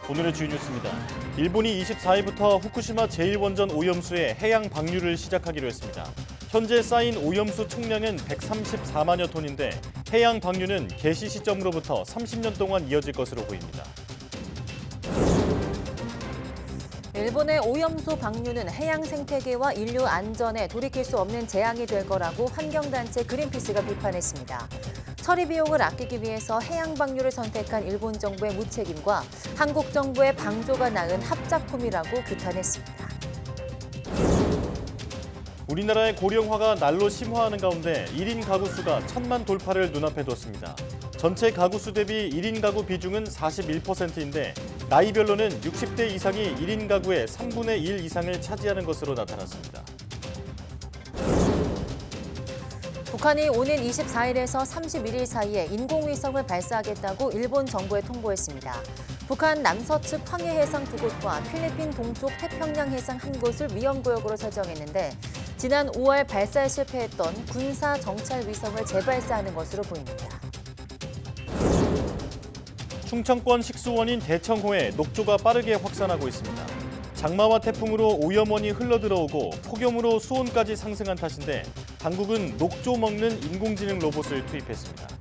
오늘의 주요 뉴스입니다. 일본이 24일부터 후쿠시마 제1원전 오염수의 해양 방류를 시작하기로 했습니다. 현재 쌓인 오염수 총량은 134만여 톤인데 해양 방류는 개시 시점으로부터 30년 동안 이어질 것으로 보입니다. 일본의 오염수 방류는 해양 생태계와 인류 안전에 돌이킬 수 없는 재앙이 될 거라고 환경단체 그린피스가 비판했습니다. 처리 비용을 아끼기 위해서 해양 방류를 선택한 일본 정부의 무책임과 한국 정부의 방조가 낳은 합작품이라고 규탄했습니다. 우리나라의 고령화가 날로 심화하는 가운데 1인 가구 수가 1,000만 돌파를 눈앞에 뒀습니다. 전체 가구 수 대비 1인 가구 비중은 41%인데 나이별로는 60대 이상이 1인 가구의 3분의 1 이상을 차지하는 것으로 나타났습니다. 북한이 오는 24일에서 31일 사이에 인공위성을 발사하겠다고 일본 정부에 통보했습니다. 북한 남서측 황해 해상 2곳과 필리핀 동쪽 태평양 해상 1곳을 위험구역으로 설정했는데 지난 5월 발사에 실패했던 군사 정찰 위성을 재발사하는 것으로 보입니다. 충청권 식수원인 대청호에 녹조가 빠르게 확산하고 있습니다. 장마와 태풍으로 오염원이 흘러들어오고 폭염으로 수온까지 상승한 탓인데 당국은 녹조 먹는 인공지능 로봇을 투입했습니다.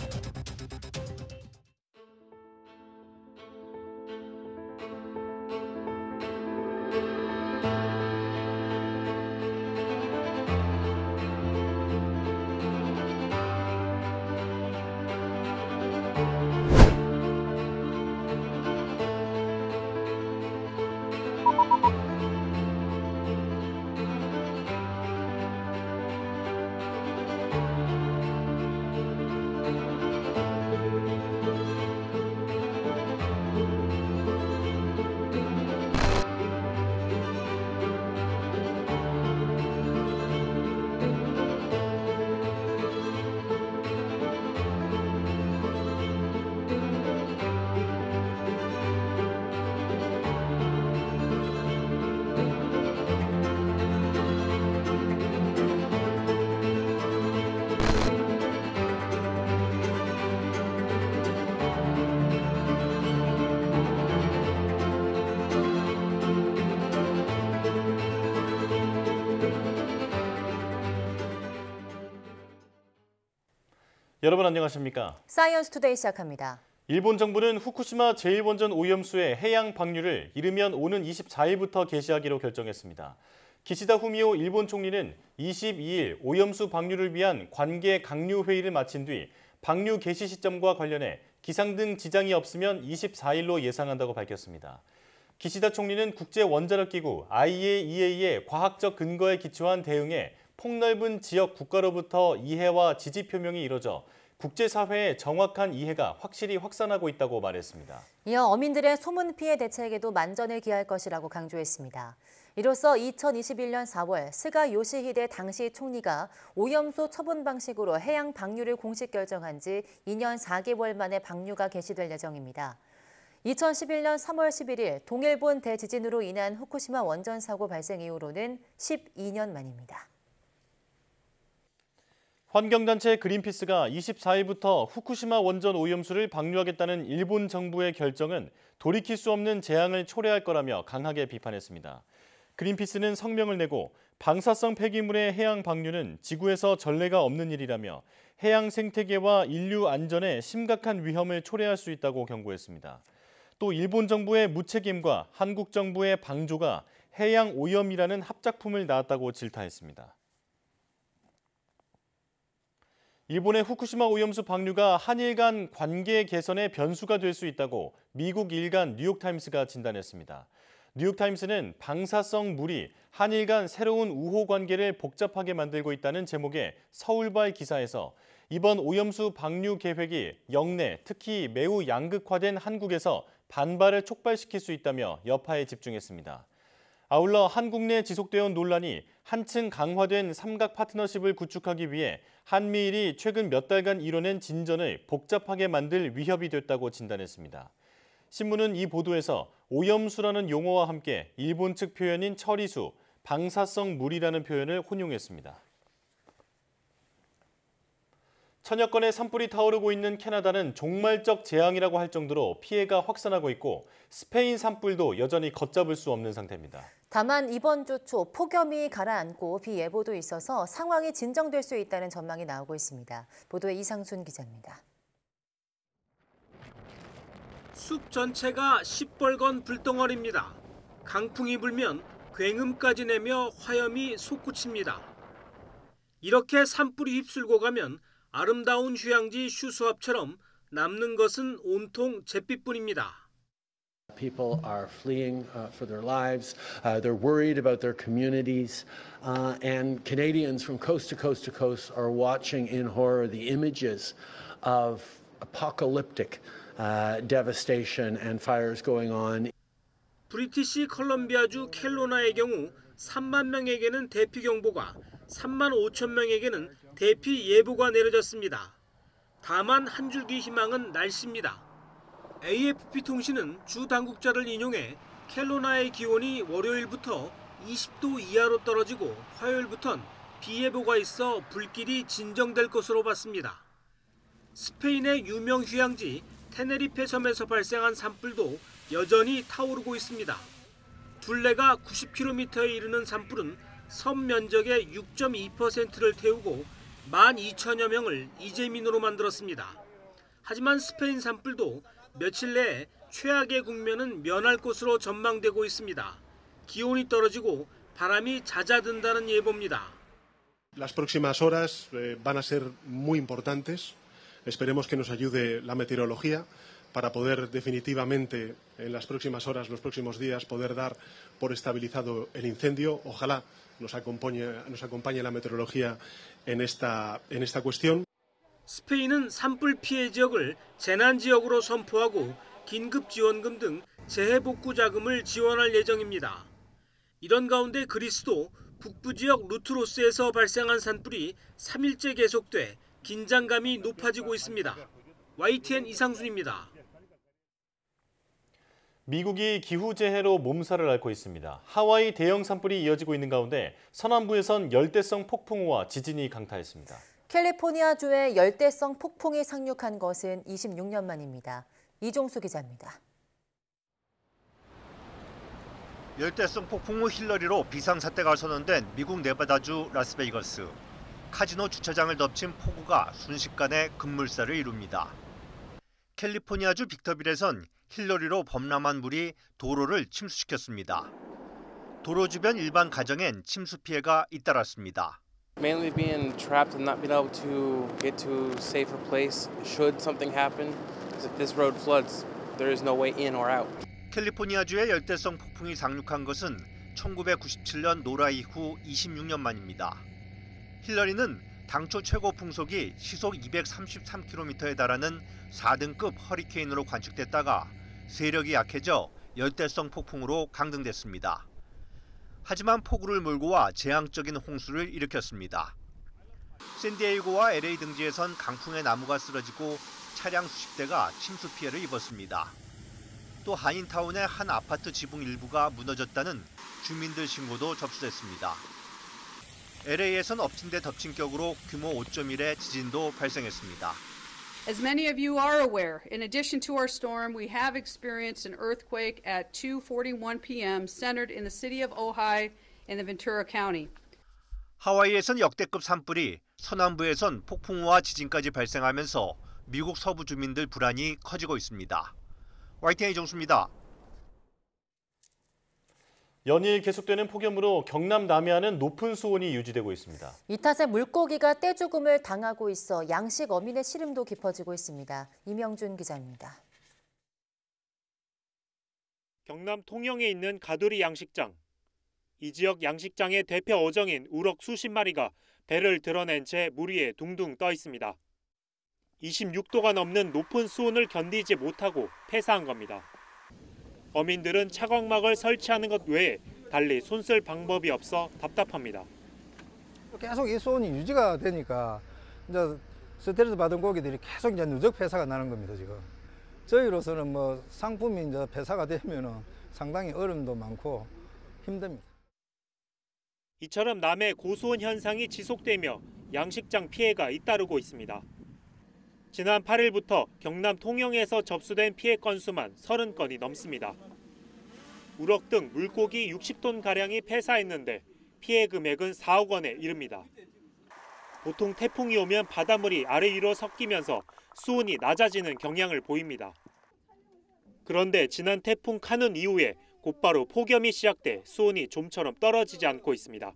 여러분 안녕하십니까? 사이언스 투데이 시작합니다. 일본 정부는 후쿠시마 제1원전 오염수의 해양 방류를 이르면 오는 24일부터 개시하기로 결정했습니다. 기시다 후미오 일본 총리는 22일 오염수 방류를 위한 관계 강류 회의를 마친 뒤 방류 개시 시점과 관련해 기상 등 지장이 없으면 24일로 예상한다고 밝혔습니다. 기시다 총리는 국제원자력기구 IAEA의 과학적 근거에 기초한 대응에 폭넓은 지역 국가로부터 이해와 지지 표명이 이뤄져 국제사회의 정확한 이해가 확실히 확산하고 있다고 말했습니다. 이어 어민들의 소문 피해 대책에도 만전을 기할 것이라고 강조했습니다. 이로써 2021년 4월 스가 요시히데 당시 총리가 오염수 처분 방식으로 해양 방류를 공식 결정한 지 2년 4개월 만에 방류가 개시될 예정입니다. 2011년 3월 11일 동일본 대지진으로 인한 후쿠시마 원전 사고 발생 이후로는 12년 만입니다. 환경단체 그린피스가 24일부터 후쿠시마 원전 오염수를 방류하겠다는 일본 정부의 결정은 돌이킬 수 없는 재앙을 초래할 거라며 강하게 비판했습니다. 그린피스는 성명을 내고 방사성 폐기물의 해양 방류는 지구에서 전례가 없는 일이라며 해양 생태계와 인류 안전에 심각한 위험을 초래할 수 있다고 경고했습니다. 또 일본 정부의 무책임과 한국 정부의 방조가 해양 오염이라는 합작품을 낳았다고 질타했습니다. 일본의 후쿠시마 오염수 방류가 한일 간 관계 개선의 변수가 될 수 있다고 미국 일간 뉴욕타임스가 진단했습니다. 뉴욕타임스는 방사성 물이 한일 간 새로운 우호 관계를 복잡하게 만들고 있다는 제목의 서울발 기사에서 이번 오염수 방류 계획이 역내, 특히 매우 양극화된 한국에서 반발을 촉발시킬 수 있다며 여파에 집중했습니다. 아울러 한국 내 지속되어 온 논란이 한층 강화된 삼각 파트너십을 구축하기 위해 한미일이 최근 몇 달간 이뤄낸 진전을 복잡하게 만들 위협이 됐다고 진단했습니다. 신문은 이 보도에서 오염수라는 용어와 함께 일본 측 표현인 처리수, 방사성 물이라는 표현을 혼용했습니다. 천여 건의 산불이 타오르고 있는 캐나다는 종말적 재앙이라고 할 정도로 피해가 확산하고 있고 스페인 산불도 여전히 걷잡을 수 없는 상태입니다. 다만 이번 주 초 폭염이 가라앉고 비 예보도 있어서 상황이 진정될 수 있다는 전망이 나오고 있습니다. 보도에 이상순 기자입니다. 숲 전체가 시뻘건 불덩어리입니다. 강풍이 불면 굉음까지 내며 화염이 솟구칩니다. 이렇게 산불이 휩쓸고 가면 아름다운 휴양지 슈수합처럼 남는 것은 온통 잿빛뿐입니다. People are fleeing for their lives. They're worried about their communities. And Canadians from coast to coast to coast are watching in horror the images of apocalyptic devastation and fires going on. 브리티시 컬럼비아주 켈로나의 경우 3만 명에게는 대피 경보가, 3만 5천 명에게는 대피 예보가 내려졌습니다. 다만 한 줄기 희망은 날씨입니다. AFP 통신은 주 당국자를 인용해 켈로나의 기온이 월요일부터 20도 이하로 떨어지고 화요일부턴 비 예보가 있어 불길이 진정될 것으로 봤습니다. 스페인의 유명 휴양지 테네리페 섬에서 발생한 산불도 여전히 타오르고 있습니다. 둘레가 90km에 이르는 산불은 섬 면적의 6.2%를 태우고 12,000여 명을 이재민으로 만들었습니다. 하지만 스페인 산불도 며칠 내에 최악의 국면은 면할 것으로 전망되고 있습니다. 기온이 떨어지고 바람이 잦아든다는 예보입니다. Las próximas horas van a ser muy importantes. Esperemos que nos ayude la meteorología para poder definitivamente en las próximas horas, los próximos días, poder dar por estabilizado el incendio. Ojalá nos acompañe la meteorología en esta cuestión. 스페인은 산불 피해 지역을 재난 지역으로 선포하고 긴급 지원금 등 재해복구 자금을 지원할 예정입니다. 이런 가운데 그리스도 북부 지역 루트로스에서 발생한 산불이 3일째 계속돼 긴장감이 높아지고 있습니다. YTN 이상순입니다. 미국이 기후재해로 몸살을 앓고 있습니다. 하와이 대형 산불이 이어지고 있는 가운데 서남부에선 열대성 폭풍우와 지진이 강타했습니다. 캘리포니아주에 열대성 폭풍이 상륙한 것은 26년 만입니다. 이종수 기자입니다. 열대성 폭풍우 힐러리로 비상사태가 선언된 미국 네바다주 라스베이거스. 카지노 주차장을 덮친 폭우가 순식간에 급물살을 이룹니다. 캘리포니아주 빅터빌에선 힐러리로 범람한 물이 도로를 침수시켰습니다. 도로 주변 일반 가정엔 침수 피해가 잇따랐습니다. Mainly being trapped and not being able to get to a safer place should something happen. Because if this road floods, there is no way in or out. 캘리포니아주에 열대성 폭풍이 상륙한 것은 1997년 노라 이후 26년 만입니다. 힐러리는 당초 최고 풍속이 시속 233km에 달하는 4등급 허리케인으로 관측됐다가 세력이 약해져 열대성 폭풍으로 강등됐습니다. 하지만 폭우를 몰고 와 재앙적인 홍수를 일으켰습니다. 샌디에이고와 LA 등지에선 강풍에 나무가 쓰러지고 차량 수십 대가 침수 피해를 입었습니다. 또 한인타운의 한 아파트 지붕 일부가 무너졌다는 주민들 신고도 접수됐습니다. LA에선 엎친 데 덮친 격으로 규모 5.1의 지진도 발생했습니다. As many of you are aware, in addition to our storm, we have experienced an earthquake at 2:41 p.m. centered in the city of Ojai in the Ventura County. 하와이에선 역대급 산불이, 서남부에선 폭풍우와 지진까지 발생하면서 미국 서부 주민들 불안이 커지고 있습니다. YTN 이정수입니다. 연일 계속되는 폭염으로 경남 남해안은 높은 수온이 유지되고 있습니다. 이 탓에 물고기가 떼죽음을 당하고 있어 양식 어민의 시름도 깊어지고 있습니다. 이명준 기자입니다. 경남 통영에 있는 가두리 양식장. 이 지역 양식장의 대표 어종인 우럭 수십 마리가 배를 드러낸 채 물 위에 둥둥 떠 있습니다. 26도가 넘는 높은 수온을 견디지 못하고 폐사한 겁니다. 어민들은 차광막을 설치하는 것 외에 달리 손쓸 방법이 없어 답답합니다. 계속 이 수온이 유지가 되니까 이제 스트레스 받은 고기들이 계속 이제 누적 폐사가 나는 겁니다, 지금. 저희로서는 뭐 상품이 이제 폐사가 되면은 상당히 어려움도 많고 힘듭니다. 이처럼 남해 고수온 현상이 지속되며 양식장 피해가 잇따르고 있습니다. 지난 8일부터 경남 통영에서 접수된 피해 건수만 30건이 넘습니다. 우럭 등 물고기 60톤가량이 폐사했는데 피해 금액은 4억 원에 이릅니다. 보통 태풍이 오면 바닷물이 아래 위로 섞이면서 수온이 낮아지는 경향을 보입니다. 그런데 지난 태풍 카눈 이후에 곧바로 폭염이 시작돼 수온이 좀처럼 떨어지지 않고 있습니다.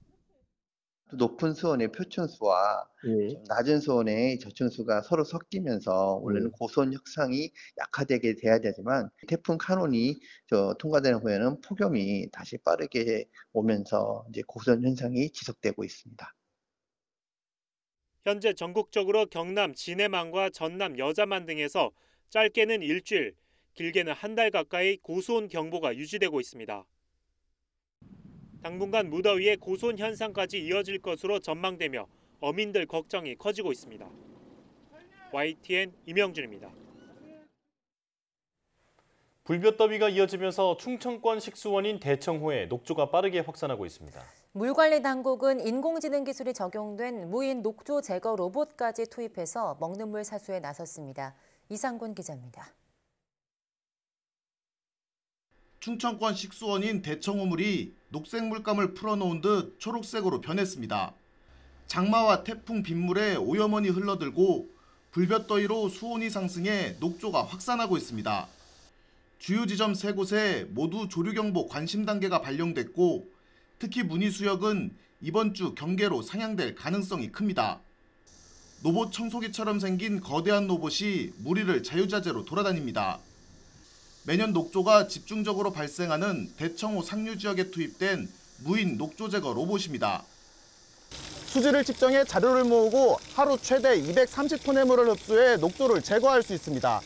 높은 수온의 표층수와 좀 낮은 수온의 저층수가 서로 섞이면서 원래는 고수온 현상이 약화되게 돼야 되지만 태풍 카눈이 통과되는 후에는 폭염이 다시 빠르게 오면서 이제 고수온 현상이 지속되고 있습니다. 현재 전국적으로 경남 진해만과 전남 여자만 등에서 짧게는 일주일, 길게는 한 달 가까이 고수온 경보가 유지되고 있습니다. 당분간 무더위에 고수온 현상까지 이어질 것으로 전망되며 어민들 걱정이 커지고 있습니다. YTN 임영준입니다. 불볕더위가 이어지면서 충청권 식수원인 대청호에 녹조가 빠르게 확산하고 있습니다. 물관리 당국은 인공지능 기술이 적용된 무인 녹조 제거 로봇까지 투입해서 먹는 물 사수에 나섰습니다. 이상군 기자입니다. 충청권 식수원인 대청호물이 녹색 물감을 풀어놓은 듯 초록색으로 변했습니다. 장마와 태풍 빗물에 오염원이 흘러들고 불볕더위로 수온이 상승해 녹조가 확산하고 있습니다. 주요 지점 3곳에 모두 조류경보 관심 단계가 발령됐고 특히 문희수역은 이번 주 경계로 상향될 가능성이 큽니다. 로봇 청소기처럼 생긴 거대한 로봇이 무리를 자유자재로 돌아다닙니다. 매년 녹조가 집중적으로 발생하는 대청호 상류 지역에 투입된 무인 녹조 제거 로봇입니다. 수질을 측정해 자료를 모으고 하루 최대 230톤의 물을 흡수해 녹조를 제거할 수 있습니다.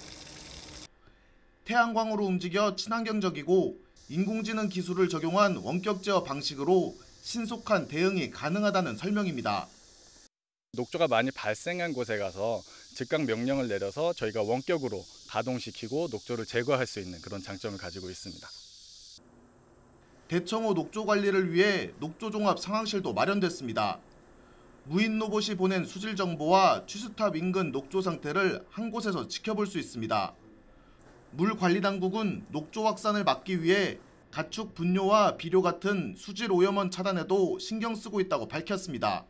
태양광으로 움직여 친환경적이고 인공지능 기술을 적용한 원격 제어 방식으로 신속한 대응이 가능하다는 설명입니다. 녹조가 많이 발생한 곳에 가서 즉각 명령을 내려서 저희가 원격으로 가동시키고 녹조를 제거할 수 있는 그런 장점을 가지고 있습니다. 대청호 녹조 관리를 위해 녹조종합 상황실도 마련됐습니다. 무인 로봇이 보낸 수질 정보와 취수탑 인근 녹조 상태를 한 곳에서 지켜볼 수 있습니다. 물관리당국은 녹조 확산을 막기 위해 가축 분뇨와 비료 같은 수질 오염원 차단에도 신경 쓰고 있다고 밝혔습니다.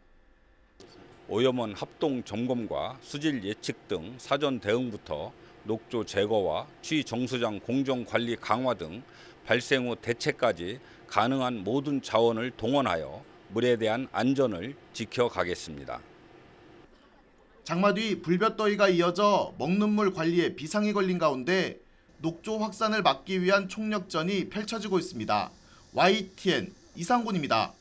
오염원 합동 점검과 수질 예측 등 사전 대응부터 녹조 제거와 취정수장 공정 관리 강화 등 발생 후 대책까지 가능한 모든 자원을 동원하여 물에 대한 안전을 지켜가겠습니다. 장마 뒤 불볕더위가 이어져 먹는 물 관리에 비상이 걸린 가운데 녹조 확산을 막기 위한 총력전이 펼쳐지고 있습니다. YTN 이상군입니다.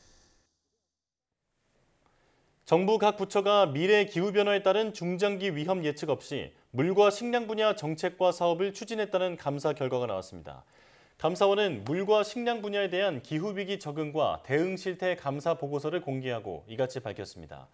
정부 각 부처가 미래 기후변화에 따른 중장기 위험 예측 없이 물과 식량 분야 정책과 사업을 추진했다는 감사 결과가 나왔습니다. 감사원은 물과 식량 분야에 대한 기후위기 적응과 대응 실태 감사 보고서를 공개하고 이같이 밝혔습니다.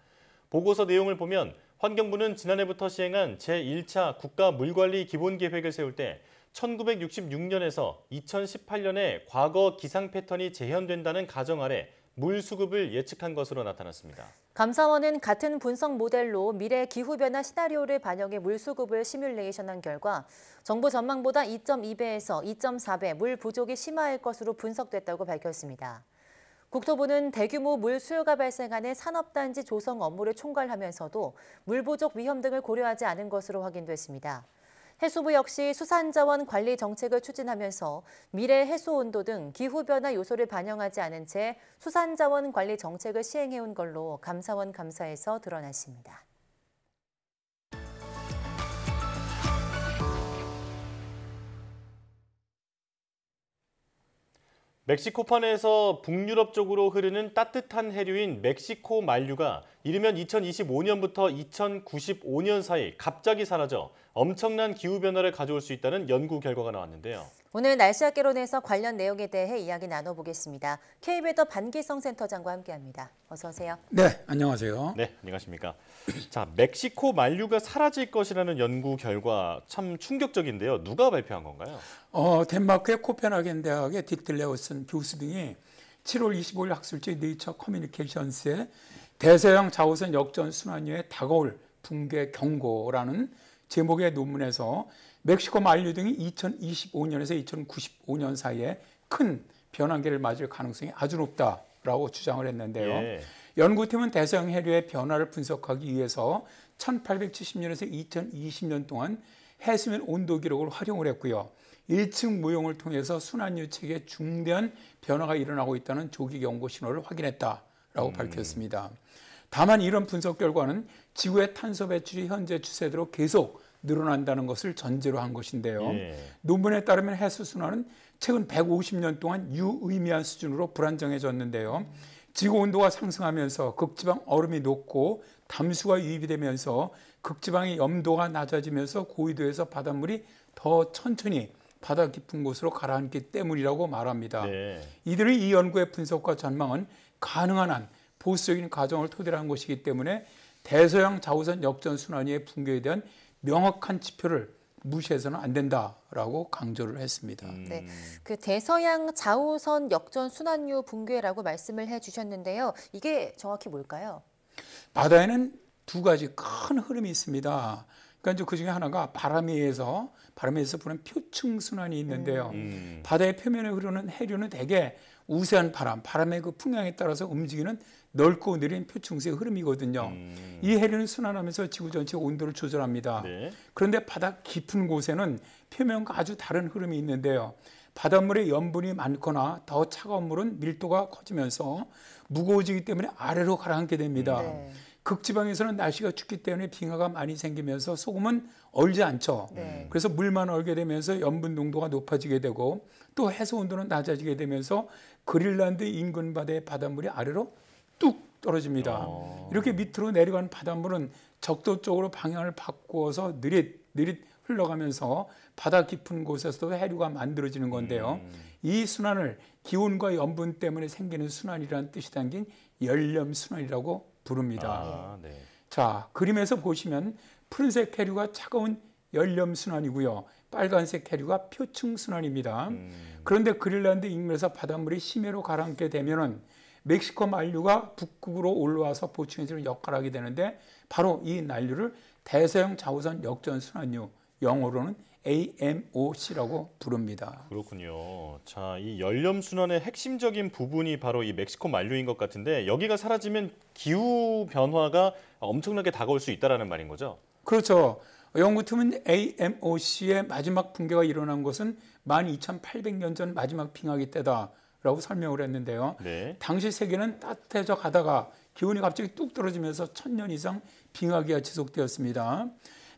보고서 내용을 보면 환경부는 지난해부터 시행한 제1차 국가 물관리 기본계획을 세울 때 1966년에서 2018년에 과거 기상 패턴이 재현된다는 가정 아래 물 수급을 예측한 것으로 나타났습니다. 감사원은 같은 분석 모델로 미래 기후변화 시나리오를 반영해 물 수급을 시뮬레이션한 결과 정부 전망보다 2.2배에서 2.4배 물 부족이 심화할 것으로 분석됐다고 밝혔습니다. 국토부는 대규모 물 수요가 발생하는 산업단지 조성 업무를 총괄하면서도 물 부족 위험 등을 고려하지 않은 것으로 확인됐습니다. 해수부 역시 수산자원 관리 정책을 추진하면서 미래 해수 온도 등 기후변화 요소를 반영하지 않은 채 수산자원 관리 정책을 시행해온 걸로 감사원 감사에서 드러났습니다. 멕시코판에서 북유럽 쪽으로 흐르는 따뜻한 해류인 멕시코 만류가 이르면 2025년부터 2095년 사이 갑자기 사라져 엄청난 기후변화를 가져올 수 있다는 연구 결과가 나왔는데요. 오늘 날씨학개론에서 관련 내용에 대해 이야기 나눠보겠습니다. KB더 반기성 센터장과 함께합니다. 어서 오세요. 네, 안녕하세요. 네, 안녕하십니까. 자, 멕시코 만류가 사라질 것이라는 연구 결과 참 충격적인데요. 누가 발표한 건가요? 덴마크의 코펜하겐 대학의 디틀레우슨 교수 등이 7월 25일 학술지 네이처 커뮤니케이션스에 대서양 자오선 역전 순환류에 다가올 붕괴 경고라는 제목의 논문에서 멕시코 만류 등이 2025년에서 2095년 사이에 큰 변환기를 맞을 가능성이 아주 높다라고 주장을 했는데요. 예. 연구팀은 대서양 해류의 변화를 분석하기 위해서 1870년에서 2020년 동안 해수면 온도 기록을 활용을 했고요. 1층 모형을 통해서 순환유 체계에 중대한 변화가 일어나고 있다는 조기 경고 신호를 확인했다라고 밝혔습니다. 다만 이런 분석 결과는 지구의 탄소 배출이 현재 추세대로 계속 늘어난다는 것을 전제로 한 것인데요. 논문에 따르면 해수 순환은 최근 150년 동안 유의미한 수준으로 불안정해졌는데요. 지구 온도가 상승하면서 극지방 얼음이 녹고 담수가 유입이 되면서 극지방의 염도가 낮아지면서 고위도에서 바닷물이 더 천천히 바다 깊은 곳으로 가라앉기 때문이라고 말합니다. 이들의 이 연구의 분석과 전망은 가능한 한 보수적인 가정을 토대로 한 것이기 때문에 대서양 자우선 역전 순환유의 붕괴에 대한 명확한 지표를 무시해서는 안 된다라고 강조를 했습니다. 네, 그 대서양 자우선 역전 순환유 붕괴라고 말씀을 해주셨는데요. 이게 정확히 뭘까요? 바다에는 두 가지 큰 흐름이 있습니다. 그러니까 이제 그 중에 하나가 바람에 의해서 부는 표층 순환이 있는데요. 바다의 표면에 흐르는 해류는 대개 우세한 바람의 그 풍향에 따라서 움직이는 넓고 느린 표층수의 흐름이거든요. 이 해류는 순환하면서 지구 전체의 온도를 조절합니다. 그런데 바다 깊은 곳에는 표면과 아주 다른 흐름이 있는데요. 바닷물에 염분이 많거나 더 차가운 물은 밀도가 커지면서 무거워지기 때문에 아래로 가라앉게 됩니다. 극지방에서는 날씨가 춥기 때문에 빙하가 많이 생기면서 소금은 얼지 않죠. 그래서 물만 얼게 되면서 염분 농도가 높아지게 되고 또 해수 온도는 낮아지게 되면서 그린란드 인근 바다의 바닷물이 아래로 뚝 떨어집니다. 이렇게 밑으로 내려가는 바닷물은 적도 쪽으로 방향을 바꾸어서 느릿느릿 흘러가면서 바다 깊은 곳에서도 해류가 만들어지는 건데요. 이 순환을 기온과 염분 때문에 생기는 순환이라는 뜻이 담긴 연렴순환이라고 부릅니다. 자, 그림에서 보시면 푸른색 해류가 차가운 연렴순환이고요. 빨간색 해류가 표층순환입니다. 그런데 그린란드 인근에서 바닷물이 심해로 가라앉게 되면은 멕시코 만류가 북극으로 올라와서 보충해주는 역할을 하게 되는데 바로 이 난류를 대서양 자우선 역전 순환유, 영어로는 AMOC라고 부릅니다. 그렇군요. 자, 이 연렴 순환의 핵심적인 부분이 바로 이 멕시코 만류인 것 같은데 여기가 사라지면 기후 변화가 엄청나게 다가올 수 있다라는 말인 거죠? 그렇죠. 연구팀은 AMOC의 마지막 붕괴가 일어난 것은 12,800년 전 마지막 빙하기 때다라고 설명을 했는데요. 당시 세계는 따뜻해져 가다가 기온이 갑자기 뚝 떨어지면서 1000년 이상 빙하기가 지속되었습니다.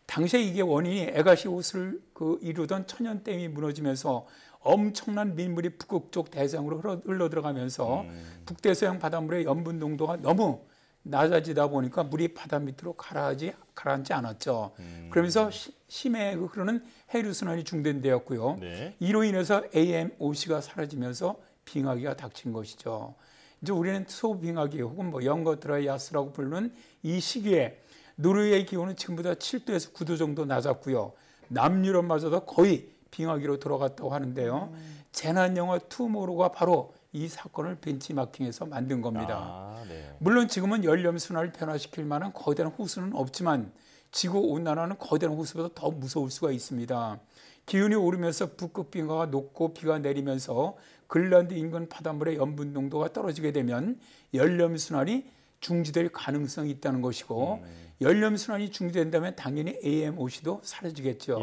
당시에 이게 원인이 에가시옷을 이루던 천연댐이 무너지면서 엄청난 민물이 북극 쪽 대서양으로 흘러 들어가면서 북대서양 바닷물의 염분 농도가 너무 낮아지다 보니까 물이 바다 밑으로 가라앉지 않았죠. 그러면서 심해 흐르는 해류 순환이 중단되었고요. 이로 인해서 AMOC가 사라지면서 빙하기가 닥친 것이죠. 이제 우리는 소빙하기 혹은 영거 드라이아스라고 부르는 이 시기에 노르웨이 기온은 지금보다 7도에서 9도 정도 낮았고요. 남유럽마저도 거의 빙하기로 들어갔다고 하는데요. 재난 영화 투모로우가 바로 이 사건을 벤치마킹해서 만든 겁니다. 물론 지금은 연렴 순환을 변화시킬 만한 거대한 호수는 없지만 지구 온난화는 거대한 호수보다 더 무서울 수가 있습니다. 기온이 오르면서 북극 빙하가 녹고 비가 내리면서 그린란드 인근 바닷물의 염분 농도가 떨어지게 되면 연렴 순환이 중지될 가능성이 있다는 것이고 연렴 순환이 중지된다면 당연히 AMOC도 사라지겠죠.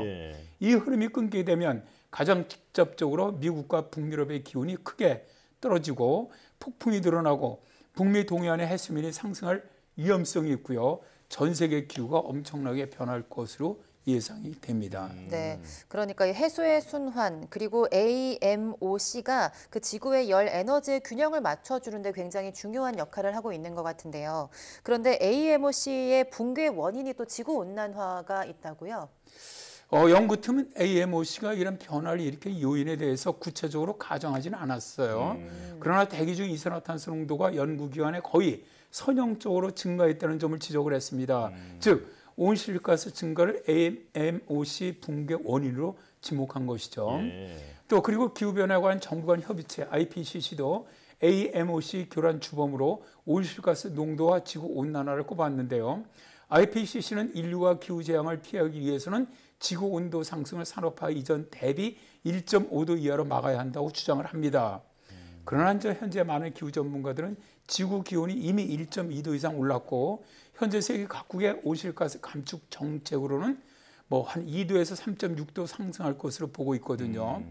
이 흐름이 끊기게 되면 가장 직접적으로 미국과 북유럽의 기온이 크게 떨어지고 폭풍이 늘어나고 북미 동해안의 해수면이 상승할 위험성이 있고요. 전 세계 기후가 엄청나게 변할 것으로 예상이 됩니다. 네, 그러니까 해수의 순환 그리고 AMOC가 그 지구의 열 에너지 균형을 맞춰주는데 굉장히 중요한 역할을 하고 있는 것 같은데요. 그런데 AMOC의 붕괴 원인이 또 지구 온난화가 있다고요? 연구팀은 AMOC가 이런 변화를 일으킨 요인에 대해서 구체적으로 가정하지는 않았어요. 그러나 대기 중 이산화탄소 농도가 연구기관에 거의 선형적으로 증가했다는 점을 지적을 했습니다. 즉 온실가스 증가를 AMOC 붕괴 원인으로 지목한 것이죠. 또 그리고 기후변화에 관한 정부 간 협의체 IPCC도 AMOC 교란 주범으로 온실가스 농도와 지구 온난화를 꼽았는데요. IPCC는 인류가 기후재앙을 피하기 위해서는 지구온도 상승을 산업화 이전 대비 1.5도 이하로 막아야 한다고 주장을 합니다. 그러나 현재 많은 기후 전문가들은 지구 기온이 이미 1.2도 이상 올랐고 현재 세계 각국의 온실가스 감축 정책으로는 뭐 한 2도에서 3.6도 상승할 것으로 보고 있거든요.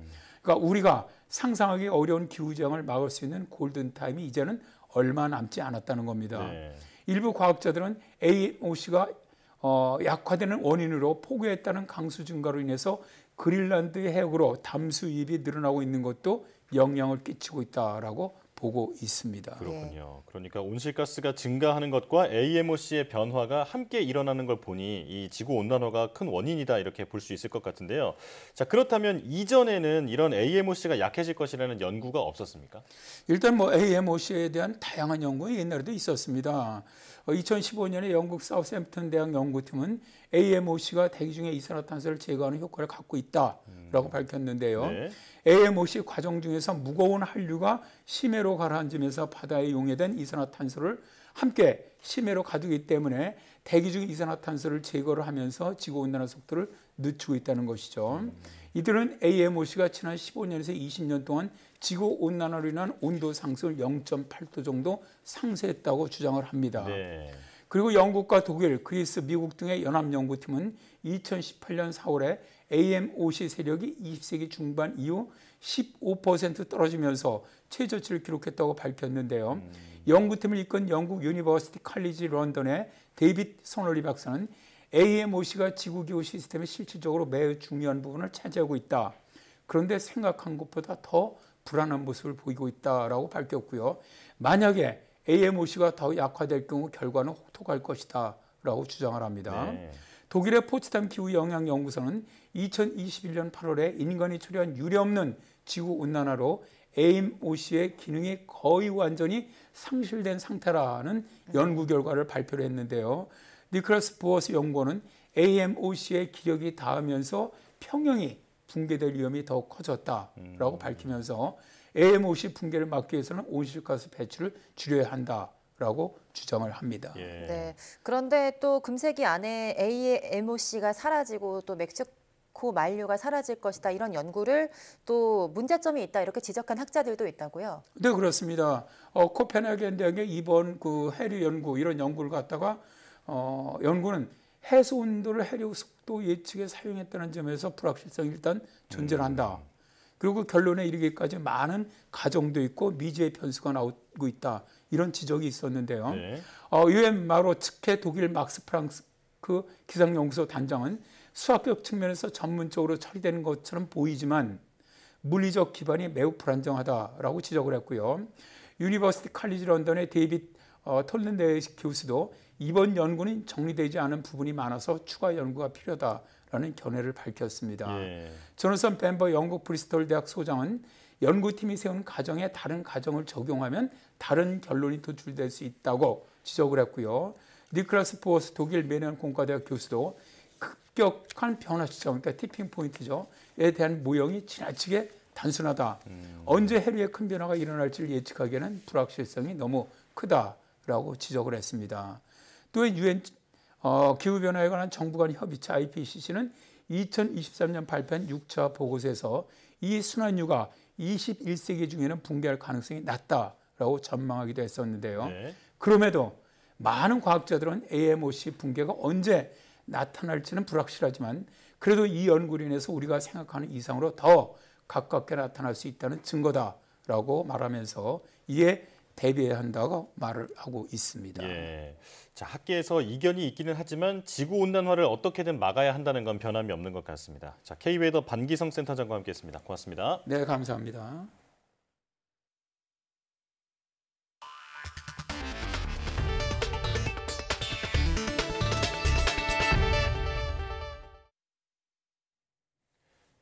그러니까 우리가 상상하기 어려운 기후재앙을 막을 수 있는 골든타임이 이제는 얼마 남지 않았다는 겁니다. 네. 일부 과학자들은 AMOC가 약화되는 원인으로 폭우에 따른 강수 증가로 인해서 그린란드 해역으로 담수 유입이 늘어나고 있는 것도 영향을 끼치고 있다라고 보고 있습니다. 그렇군요. 그러니까 온실가스가 증가하는 것과 AMOC의 변화가 함께 일어나는 걸 보니 이 지구온난화가 큰 원인이다 이렇게 볼 수 있을 것 같은데요. 자, 그렇다면 이전에는 이런 AMOC가 약해질 것이라는 연구가 없었습니까? 일단 뭐 AMOC에 대한 다양한 연구가 옛날에도 있었습니다. 2015년에 영국 사우샘프턴 대학 연구팀은 AMOC가 대기 중에 이산화탄소를 제거하는 효과를 갖고 있다라고 밝혔는데요. 네. AMOC 과정 중에서 무거운 한류가 심해로 가라앉으면서 바다에 용해된 이산화탄소를 함께 심해로 가두기 때문에 대기 중 이산화탄소를 제거를 하면서 지구온난화 속도를 늦추고 있다는 것이죠. 이들은 AMOC가 지난 15년에서 20년 동안 지구온난화로 인한 온도 상승을 0.8도 정도 상쇄했다고 주장을 합니다. 네. 그리고 영국과 독일, 그리스, 미국 등의 연합연구팀은 2018년 4월에 AMOC 세력이 20세기 중반 이후 15% 떨어지면서 최저치를 기록했다고 밝혔는데요. 연구팀을 이끈 영국 유니버시티 칼리지 런던의 데이빗 소널리 박사는 AMOC가 지구기후 시스템의 실질적으로 매우 중요한 부분을 차지하고 있다. 그런데 생각한 것보다 더 불안한 모습을 보이고 있다라고 밝혔고요. 만약에 AMOC가 더 약화될 경우 결과는 혹독할 것이다 라고 주장을 합니다. 네. 독일의 포츠담 기후영향연구소는 2021년 8월에 인간이 초래한 유례없는 지구온난화로 AMOC의 기능이 거의 완전히 상실된 상태라는 연구 결과를 발표를 했는데요. 니클라스 부어스 연구원은 AMOC의 기력이 닿으면서 평형이 붕괴될 위험이 더 커졌다라고 밝히면서 AMOC 붕괴를 막기 위해서는 온실가스 배출을 줄여야 한다라고 주장을 합니다. 예. 네. 그런데 또 금세기 안에 AMOC가 사라지고 또 멕시코 만류가 사라질 것이다 이런 연구를 또 문제점이 있다 이렇게 지적한 학자들도 있다고요? 네, 그렇습니다. 코펜하겐 대학의 이번 그 해류 연구 이런 연구를 갖다가 연구는 해수 온도를 해류 속도 예측에 사용했다는 점에서 불확실성이 일단 존재를 한다. 그리고 결론에 이르기까지 많은 가정도 있고 미지의 변수가 나오고 있다. 이런 지적이 있었는데요. 네. 유엔 마로츠케 독일 막스 프랑크 기상연구소 단장은 수학적 측면에서 전문적으로 처리되는 것처럼 보이지만 물리적 기반이 매우 불안정하다라고 지적을 했고요. 유니버시티 칼리지 런던의 데이빗 톨렌데 교수도 이번 연구는 정리되지 않은 부분이 많아서 추가 연구가 필요하다라는 견해를 밝혔습니다. 예. 조너선 벤버 영국 브리스톨 대학 소장은 연구팀이 세운 가정에 다른 가정을 적용하면 다른 결론이 도출될 수 있다고 지적을 했고요. 니클라스 포어스 독일 메넨 공과대학 교수도 급격한 변화 시점, 그러니까 티핑 포인트죠.에 대한 모형이 지나치게 단순하다. 언제 해류의 큰 변화가 일어날지를 예측하기에는 불확실성이 너무 크다라고 지적을 했습니다. 또 유엔 기후변화에 관한 정부 간 협의체 IPCC는 2023년 발표한 6차 보고서에서 이 순환유가 21세기 중에는 붕괴할 가능성이 낮다라고 전망하기도 했었는데요. 네. 그럼에도 많은 과학자들은 AMOC 붕괴가 언제 나타날지는 불확실하지만 그래도 이 연구로 인해서 우리가 생각하는 이상으로 더 가깝게 나타날 수 있다는 증거다라고 말하면서 이에 대비해야 한다고 말을 하고 있습니다. 예. 자, 학계에서 이견이 있기는 하지만 지구온난화를 어떻게든 막아야 한다는 건 변함이 없는 것 같습니다. 자, K웨더 반기성 센터장과 함께했습니다. 고맙습니다. 네, 감사합니다.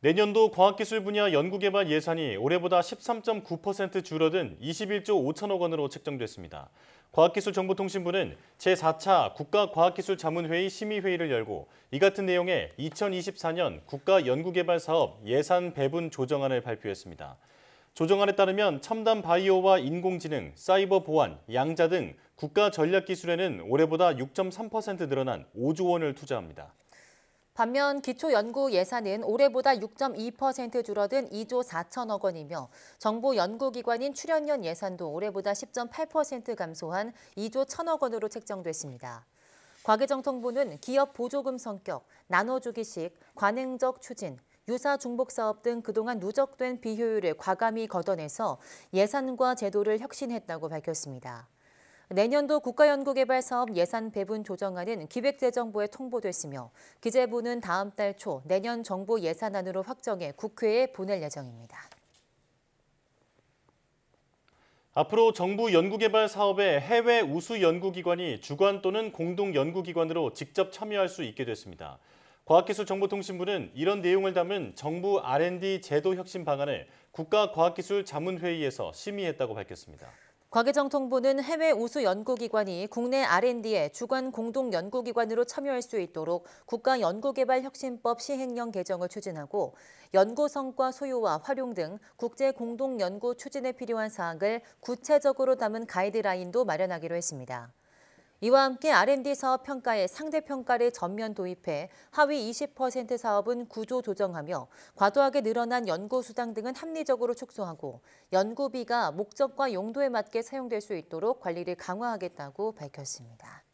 내년도 과학기술 분야 연구개발 예산이 올해보다 13.9% 줄어든 21조 5천억 원으로 책정됐습니다. 과학기술정보통신부는 제4차 국가과학기술자문회의 심의회의를 열고 이 같은 내용의 2024년 국가연구개발사업 예산 배분 조정안을 발표했습니다. 조정안에 따르면 첨단 바이오와 인공지능, 사이버 보안, 양자 등 국가전략기술에는 올해보다 6.3% 늘어난 5조 원을 투자합니다. 반면 기초연구 예산은 올해보다 6.2% 줄어든 2조 4천억 원이며 정부 연구기관인 출연연 예산도 올해보다 10.8% 감소한 2조 1천억 원으로 책정됐습니다. 과기정통부는 기업 보조금 성격, 나눠주기식, 관행적 추진, 유사 중복 사업 등 그동안 누적된 비효율을 과감히 걷어내서 예산과 제도를 혁신했다고 밝혔습니다. 내년도 국가연구개발사업 예산 배분 조정안은 기획재정부에 통보됐으며 기재부는 다음 달 초 내년 정부 예산안으로 확정해 국회에 보낼 예정입니다. 앞으로 정부 연구개발 사업에 해외 우수 연구기관이 주관 또는 공동 연구기관으로 직접 참여할 수 있게 됐습니다. 과학기술정보통신부는 이런 내용을 담은 정부 R&D 제도 혁신 방안을 국가과학기술자문회의에서 심의했다고 밝혔습니다. 과기정통부는 해외 우수 연구기관이 국내 R&D에 주관 공동 연구기관으로 참여할 수 있도록 국가연구개발혁신법 시행령 개정을 추진하고 연구 성과 소유와 활용 등 국제 공동 연구 추진에 필요한 사항을 구체적으로 담은 가이드라인도 마련하기로 했습니다. 이와 함께 R&D 사업 평가에 상대평가를 전면 도입해 하위 20% 사업은 구조 조정하며 과도하게 늘어난 연구수당 등은 합리적으로 축소하고 연구비가 목적과 용도에 맞게 사용될 수 있도록 관리를 강화하겠다고 밝혔습니다.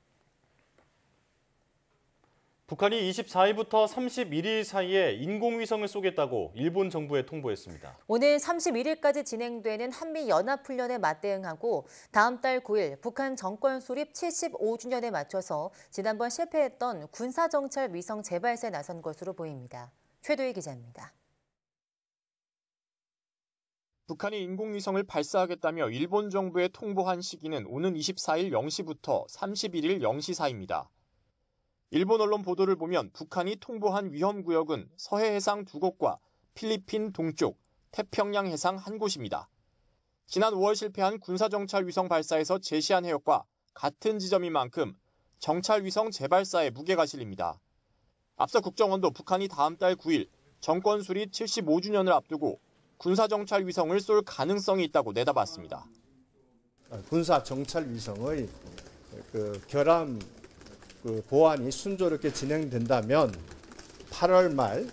북한이 24일부터 31일 사이에 인공위성을 쏘겠다고 일본 정부에 통보했습니다. 오늘 31일까지 진행되는 한미연합훈련에 맞대응하고 다음 달 9일 북한 정권 수립 75주년에 맞춰서 지난번 실패했던 군사정찰 위성 재발사에 나선 것으로 보입니다. 최도희 기자입니다. 북한이 인공위성을 발사하겠다며 일본 정부에 통보한 시기는 오는 24일 0시부터 31일 0시 사이입니다. 일본 언론 보도를 보면 북한이 통보한 위험구역은 서해 해상 2곳과 필리핀 동쪽, 태평양 해상 1곳입니다. 지난 5월 실패한 군사정찰 위성 발사에서 제시한 해역과 같은 지점인 만큼 정찰 위성 재발사에 무게가 실립니다. 앞서 국정원도 북한이 다음 달 9일 정권 수립 75주년을 앞두고 군사정찰 위성을 쏠 가능성이 있다고 내다봤습니다. 군사정찰 위성의 결함 보안이 순조롭게 진행된다면 8월 말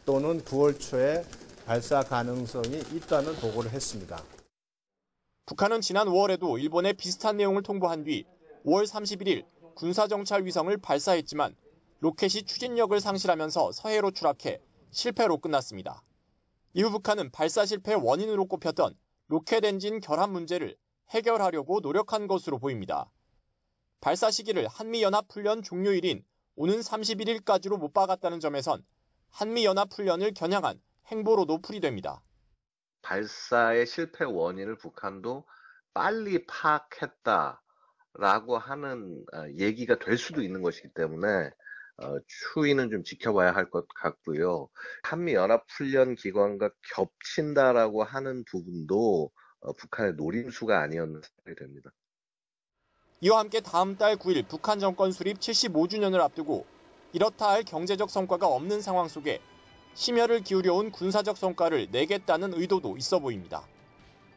또는 9월 초에 발사 가능성이 있다는 보고를 했습니다. 북한은 지난 5월에도 일본에 비슷한 내용을 통보한 뒤 5월 31일 군사정찰 위성을 발사했지만 로켓이 추진력을 상실하면서 서해로 추락해 실패로 끝났습니다. 이후 북한은 발사 실패 원인으로 꼽혔던 로켓 엔진 결함 문제를 해결하려고 노력한 것으로 보입니다. 발사 시기를 한미연합훈련 종료일인 오는 31일까지로 못 박았다는 점에선 한미연합훈련을 겨냥한 행보로도 풀이됩니다. 발사의 실패 원인을 북한도 빨리 파악했다라고 하는 얘기가 될 수도 있는 것이기 때문에 추이는 좀 지켜봐야 할 것 같고요. 한미연합훈련 기간과 겹친다라고 하는 부분도 북한의 노림수가 아니었나 생각이 됩니다. 이와 함께 다음 달 9일 북한 정권 수립 75주년을 앞두고 이렇다 할 경제적 성과가 없는 상황 속에 심혈을 기울여온 군사적 성과를 내겠다는 의도도 있어 보입니다.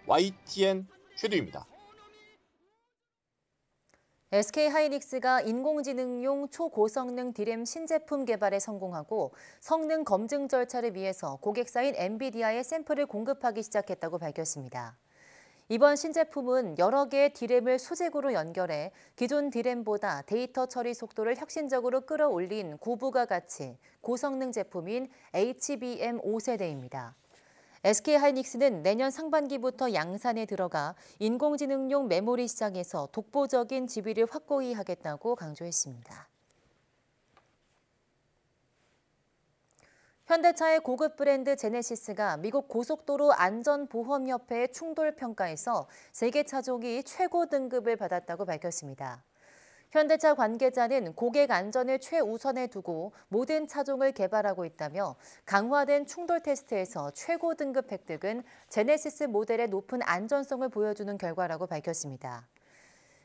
YTN 최두입니다. SK하이닉스가 인공지능용 초고성능 D램 신제품 개발에 성공하고 성능 검증 절차를 위해서 고객사인 엔비디아에 샘플을 공급하기 시작했다고 밝혔습니다. 이번 신제품은 여러 개의 D램을 소재구로 연결해 기존 D램보다 데이터 처리 속도를 혁신적으로 끌어올린 고부가 가치, 고성능 제품인 HBM 5세대입니다. SK하이닉스는 내년 상반기부터 양산에 들어가 인공지능용 메모리 시장에서 독보적인 지위를 확고히 하겠다고 강조했습니다. 현대차의 고급 브랜드 제네시스가 미국 고속도로 안전보험협회의 충돌 평가에서 세계 차종이 최고 등급을 받았다고 밝혔습니다. 현대차 관계자는 고객 안전을 최우선에 두고 모든 차종을 개발하고 있다며 강화된 충돌 테스트에서 최고 등급 획득은 제네시스 모델의 높은 안전성을 보여주는 결과라고 밝혔습니다.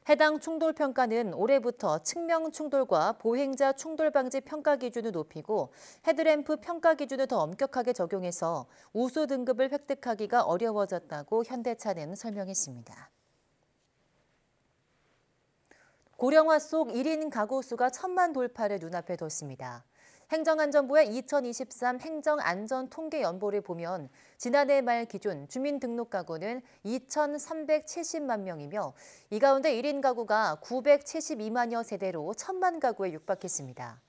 해당 충돌 평가는 올해부터 측면 충돌과 보행자 충돌 방지 평가 기준을 높이고 헤드램프 평가 기준을 더 엄격하게 적용해서 우수 등급을 획득하기가 어려워졌다고 현대차는 설명했습니다. 고령화 속 1인 가구 수가 1,000만 돌파를 눈앞에 뒀습니다. 행정안전부의 2023 행정안전통계연보를 보면 지난해 말 기준 주민등록 가구는 2,370만 명이며 이 가운데 1인 가구가 972만여 세대로 1,000만 가구에 육박했습니다.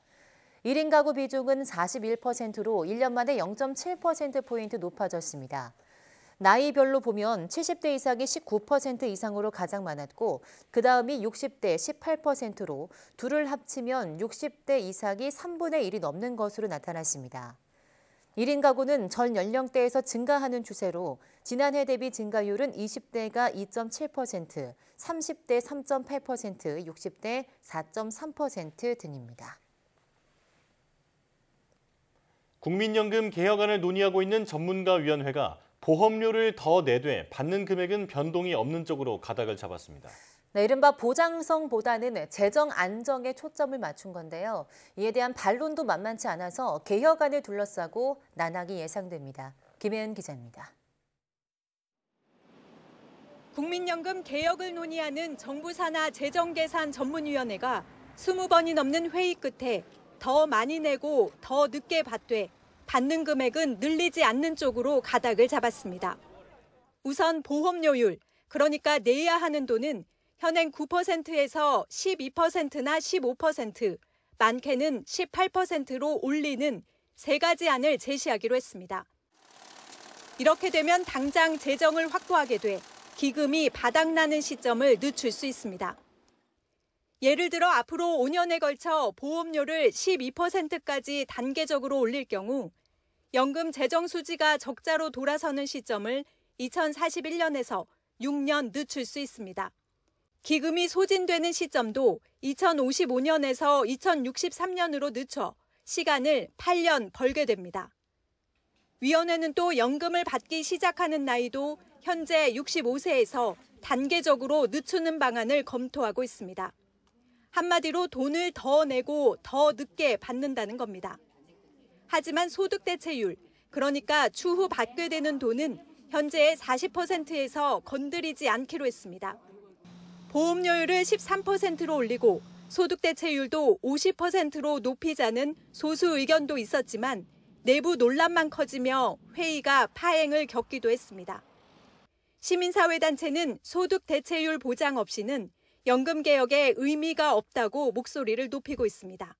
1인 가구 비중은 41%로 1년 만에 0.7%포인트 높아졌습니다. 나이별로 보면 70대 이상이 19% 이상으로 가장 많았고 그다음이 60대 18%로 둘을 합치면 60대 이상이 3분의 1이 넘는 것으로 나타났습니다. 1인 가구는 전 연령대에서 증가하는 추세로 지난해 대비 증가율은 20대가 2.7%, 30대 3.8%, 60대 4.3% 등입니다. 국민연금 개혁안을 논의하고 있는 전문가위원회가 보험료를 더 내되 받는 금액은 변동이 없는 쪽으로 가닥을 잡았습니다. 네, 이른바 보장성보다는 재정 안정에 초점을 맞춘 건데요. 이에 대한 반론도 만만치 않아서 개혁안을 둘러싸고 난항이 예상됩니다. 김혜은 기자입니다. 국민연금 개혁을 논의하는 정부 산하 재정계산 전문위원회가 20번이 넘는 회의 끝에 더 많이 내고 더 늦게 받되 받는 금액은 늘리지 않는 쪽으로 가닥을 잡았습니다. 우선 보험료율, 그러니까 내야 하는 돈은 현행 9%에서 12%나 15%, 많게는 18%로 올리는 세 가지 안을 제시하기로 했습니다. 이렇게 되면 당장 재정을 확보하게 돼 기금이 바닥나는 시점을 늦출 수 있습니다. 예를 들어 앞으로 5년에 걸쳐 보험료를 12%까지 단계적으로 올릴 경우 연금 재정 수지가 적자로 돌아서는 시점을 2041년에서 6년 늦출 수 있습니다. 기금이 소진되는 시점도 2055년에서 2063년으로 늦춰 시간을 8년 벌게 됩니다. 위원회는 또 연금을 받기 시작하는 나이도 현재 65세에서 단계적으로 늦추는 방안을 검토하고 있습니다. 한마디로 돈을 더 내고 더 늦게 받는다는 겁니다. 하지만 소득 대체율, 그러니까 추후 받게 되는 돈은 현재의 40%에서 건드리지 않기로 했습니다. 보험료율을 13%로 올리고 소득 대체율도 50%로 높이자는 소수 의견도 있었지만 내부 논란만 커지며 회의가 파행을 겪기도 했습니다. 시민사회단체는 소득 대체율 보장 없이는 연금 개혁에 의미가 없다고 목소리를 높이고 있습니다.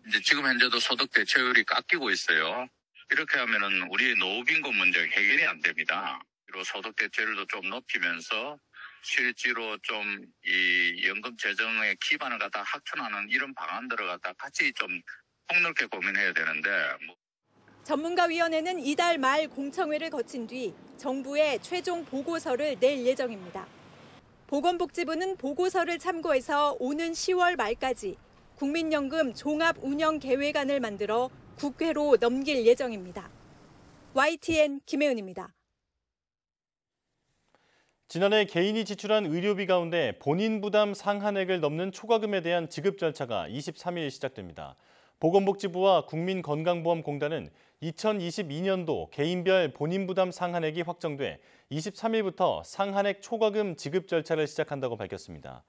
이제 지금 현재도 소득 대체율이 깎이고 있어요. 이렇게 하면은 우리 노후빈곤 문제가 해결이 안 됩니다. 그리고 소득 대체율도 좀 높이면서 실제로 좀 이 연금 재정의 기반을 갖다 확충하는 이런 방안들을 갖다 같이 좀 폭넓게 고민해야 되는데. 전문가위원회는 이달 말 공청회를 거친 뒤 정부에 최종 보고서를 낼 예정입니다. 보건복지부는 보고서를 참고해서 오는 10월 말까지 국민연금 종합운영계획안을 만들어 국회로 넘길 예정입니다. YTN 김혜은입니다. 지난해 개인이 지출한 의료비 가운데 본인 부담 상한액을 넘는 초과금에 대한 지급 절차가 23일 시작됩니다. 보건복지부와 국민건강보험공단은 2022년도 개인별 본인 부담 상한액이 확정돼 23일부터 상한액 초과금 지급 절차를 시작한다고 밝혔습니다.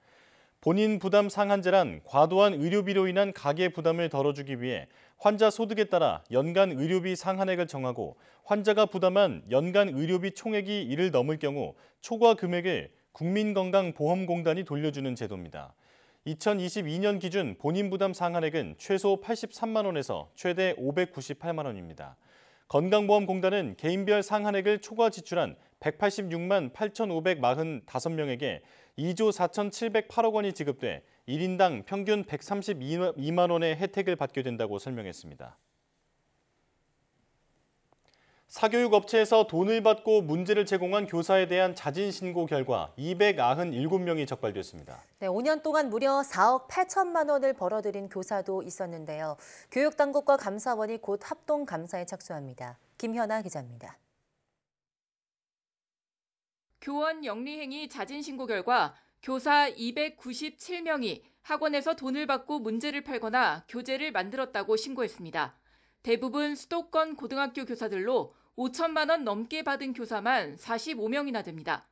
본인 부담 상한제란 과도한 의료비로 인한 가계 부담을 덜어주기 위해 환자 소득에 따라 연간 의료비 상한액을 정하고 환자가 부담한 연간 의료비 총액이 이를 넘을 경우 초과 금액을 국민건강보험공단이 돌려주는 제도입니다. 2022년 기준 본인 부담 상한액은 최소 83만 원에서 최대 598만 원입니다. 건강보험공단은 개인별 상한액을 초과 지출한 186만 8,545명에게 2조 4,708억 원이 지급돼 1인당 평균 132만 원의 혜택을 받게 된다고 설명했습니다. 사교육 업체에서 돈을 받고 문제를 제공한 교사에 대한 자진 신고 결과 297명이 적발됐습니다. 네, 5년 동안 무려 4억 8천만 원을 벌어들인 교사도 있었는데요. 교육당국과 감사원이 곧 합동 감사에 착수합니다. 김현아 기자입니다. 교원 영리행위 자진신고 결과 교사 297명이 학원에서 돈을 받고 문제를 팔거나 교재를 만들었다고 신고했습니다. 대부분 수도권 고등학교 교사들로 5천만 원 넘게 받은 교사만 45명이나 됩니다.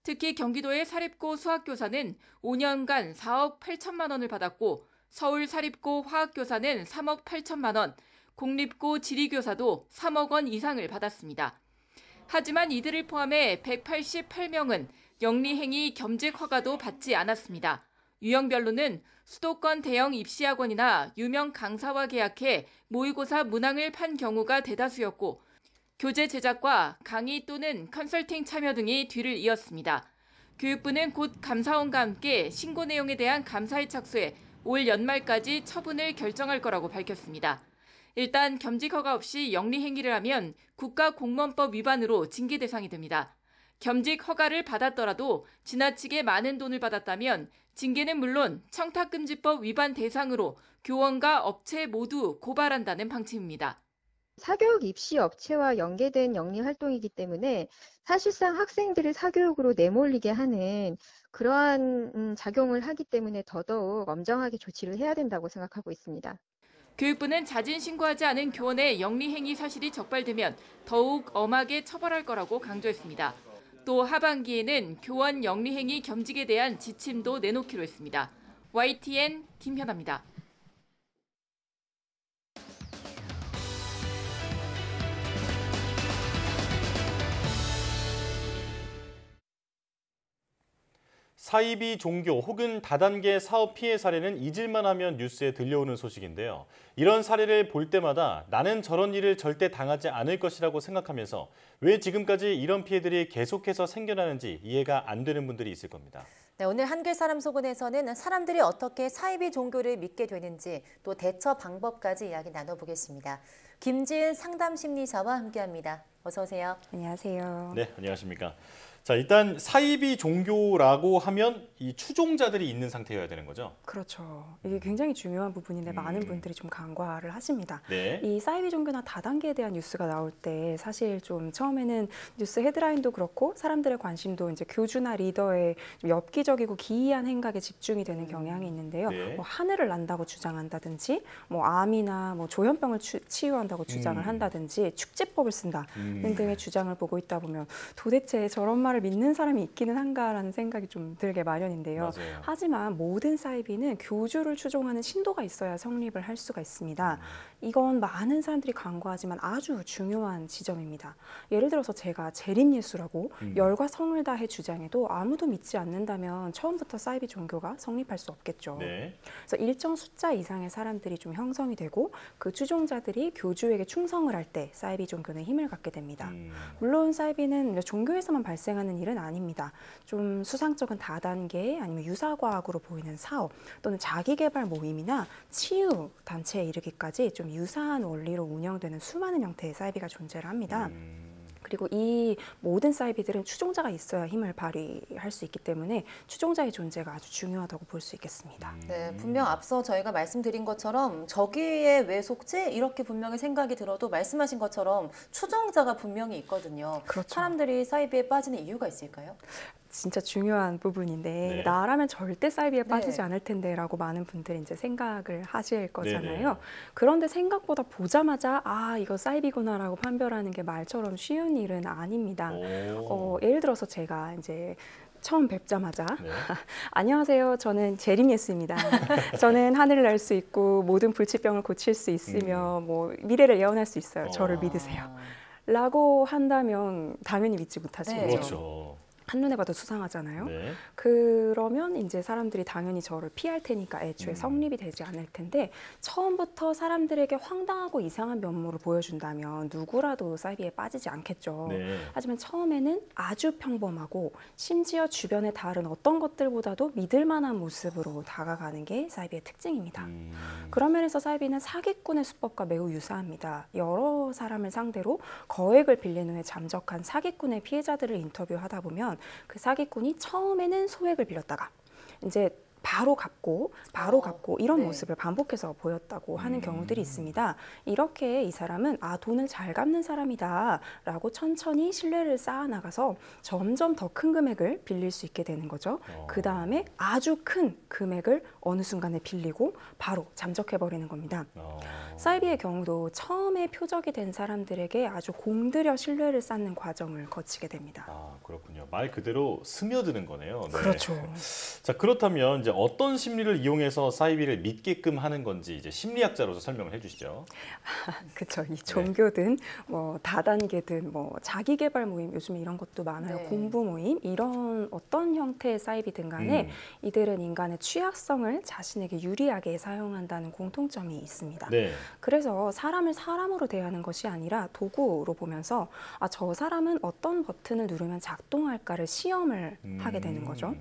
특히 경기도의 사립고 수학교사는 5년간 4억 8천만 원을 받았고 서울 사립고 화학교사는 3억 8천만 원, 공립고 지리교사도 3억 원 이상을 받았습니다. 하지만 이들을 포함해 188명은 영리행위 겸직 허가도 받지 않았습니다. 유형별로는 수도권 대형 입시학원이나 유명 강사와 계약해 모의고사 문항을 판 경우가 대다수였고 교재 제작과 강의 또는 컨설팅 참여 등이 뒤를 이었습니다. 교육부는 곧 감사원과 함께 신고 내용에 대한 감사에 착수해 올 연말까지 처분을 결정할 거라고 밝혔습니다. 일단 겸직 허가 없이 영리행위를 하면 국가공무원법 위반으로 징계 대상이 됩니다. 겸직 허가를 받았더라도 지나치게 많은 돈을 받았다면 징계는 물론 청탁금지법 위반 대상으로 교원과 업체 모두 고발한다는 방침입니다. 사교육 입시 업체와 연계된 영리 활동이기 때문에 사실상 학생들을 사교육으로 내몰리게 하는 그러한 작용을 하기 때문에 더더욱 엄정하게 조치를 해야 된다고 생각하고 있습니다. 교육부는 자진 신고하지 않은 교원의 영리행위 사실이 적발되면 더욱 엄하게 처벌할 거라고 강조했습니다. 또 하반기에는 교원 영리행위 겸직에 대한 지침도 내놓기로 했습니다. YTN 김현아입니다. 사이비 종교 혹은 다단계 사업 피해 사례는 잊을만 하면 뉴스에 들려오는 소식인데요. 이런 사례를 볼 때마다 나는 저런 일을 절대 당하지 않을 것이라고 생각하면서 왜 지금까지 이런 피해들이 계속해서 생겨나는지 이해가 안 되는 분들이 있을 겁니다. 네, 오늘 한글 사람 속은에서는 사람들이 어떻게 사이비 종교를 믿게 되는지 또 대처 방법까지 이야기 나눠보겠습니다. 김지은 상담심리사와 함께합니다. 어서 오세요. 안녕하세요. 네, 안녕하십니까. 자, 일단 사이비 종교라고 하면 이 추종자들이 있는 상태여야 되는 거죠? 그렇죠. 이게 굉장히 중요한 부분인데 많은 분들이 좀 간과를 하십니다. 네. 이 사이비 종교나 다단계에 대한 뉴스가 나올 때 사실 좀 처음에는 뉴스 헤드라인도 그렇고 사람들의 관심도 이제 교주나 리더의 좀 엽기적이고 기이한 행각에 집중이 되는 경향이 있는데요. 네. 뭐 하늘을 난다고 주장한다든지 뭐 암이나 뭐 조현병을 치유한다고 주장을 한다든지 축제법을 쓴다 등등의 주장을 보고 있다 보면 도대체 저런 말을 믿는 사람이 있기는 한가라는 생각이 좀 들게 마련인데요. 맞아요. 하지만 모든 사이비는 교주를 추종하는 신도가 있어야 성립을 할 수가 있습니다. 이건 많은 사람들이 간과하지만 아주 중요한 지점입니다. 예를 들어서 제가 재림예수라고 열과 성을 다해 주장해도 아무도 믿지 않는다면 처음부터 사이비 종교가 성립할 수 없겠죠. 네. 그래서 일정 숫자 이상의 사람들이 좀 형성이 되고 그 추종자들이 교주에게 충성을 할 때 사이비 종교는 힘을 갖게 됩니다. 물론 사이비는 종교에서만 발생하는 일은 아닙니다. 좀 수상적인 다단계 아니면 유사과학으로 보이는 사업 또는 자기개발 모임이나 치유 단체에 이르기까지 좀 유사한 원리로 운영되는 수많은 형태의 사이비가 존재를 합니다. 그리고 이 모든 사이비들은 추종자가 있어야 힘을 발휘할 수 있기 때문에 추종자의 존재가 아주 중요하다고 볼 수 있겠습니다. 네, 분명 앞서 저희가 말씀드린 것처럼 저기에 왜 속지? 이렇게 분명히 생각이 들어도 말씀하신 것처럼 추종자가 분명히 있거든요. 그렇죠. 사람들이 사이비에 빠지는 이유가 있을까요? 진짜 중요한 부분인데 네. 나라면 절대 사이비에 빠지지 네. 않을 텐데라고 많은 분들이 이제 생각을 하실 거잖아요. 네네. 그런데 생각보다 보자마자 아 이거 사이비구나라고 판별하는 게 말처럼 쉬운 일은 아닙니다. 예를 들어서 제가 이제 처음 뵙자마자 네. 안녕하세요. 저는 재림예수입니다. 저는 하늘을 날 수 있고 모든 불치병을 고칠 수 있으며 뭐 미래를 예언할 수 있어요. 저를 믿으세요. 라고 한다면 당연히 믿지 못하시겠죠. 네. 그렇죠. 한눈에 봐도 수상하잖아요. 네. 그러면 이제 사람들이 당연히 저를 피할 테니까 애초에 성립이 되지 않을 텐데 처음부터 사람들에게 황당하고 이상한 면모를 보여준다면 누구라도 사이비에 빠지지 않겠죠. 네. 하지만 처음에는 아주 평범하고 심지어 주변의 다른 어떤 것들보다도 믿을 만한 모습으로 다가가는 게 사이비의 특징입니다. 그런 면에서 사이비는 사기꾼의 수법과 매우 유사합니다. 여러 사람을 상대로 거액을 빌린 후에 잠적한 사기꾼의 피해자들을 인터뷰하다 보면 그 사기꾼이 처음에는 소액을 빌렸다가 이제 바로 갚고 이런 모습을 반복해서 보였다고 하는 경우들이 있습니다. 이렇게 이 사람은 돈을 잘 갚는 사람이다 라고 천천히 신뢰를 쌓아나가서 점점 더 큰 금액을 빌릴 수 있게 되는 거죠. 그 다음에 아주 큰 금액을 어느 순간에 빌리고 바로 잠적해버리는 겁니다. 사이비의 경우도 처음에 표적이 된 사람들에게 아주 공들여 신뢰를 쌓는 과정을 거치게 됩니다. 그렇군요. 말 그대로 스며드는 거네요. 네. 그렇죠. 자, 그렇다면 이제 어떤 심리를 이용해서 사이비를 믿게끔 하는 건지 이제 심리학자로서 설명을 해주시죠. 그렇죠. 이 종교든 뭐 다단계든 뭐 자기개발 모임 요즘에 이런 것도 많아요. 공부 모임 이런 어떤 형태의 사이비든 간에 이들은 인간의 취약성을 자신에게 유리하게 사용한다는 공통점이 있습니다. 그래서 사람을 사람으로 대하는 것이 아니라 도구로 보면서 저 사람은 어떤 버튼을 누르면 작동할까를 시험을 하게 되는 거죠.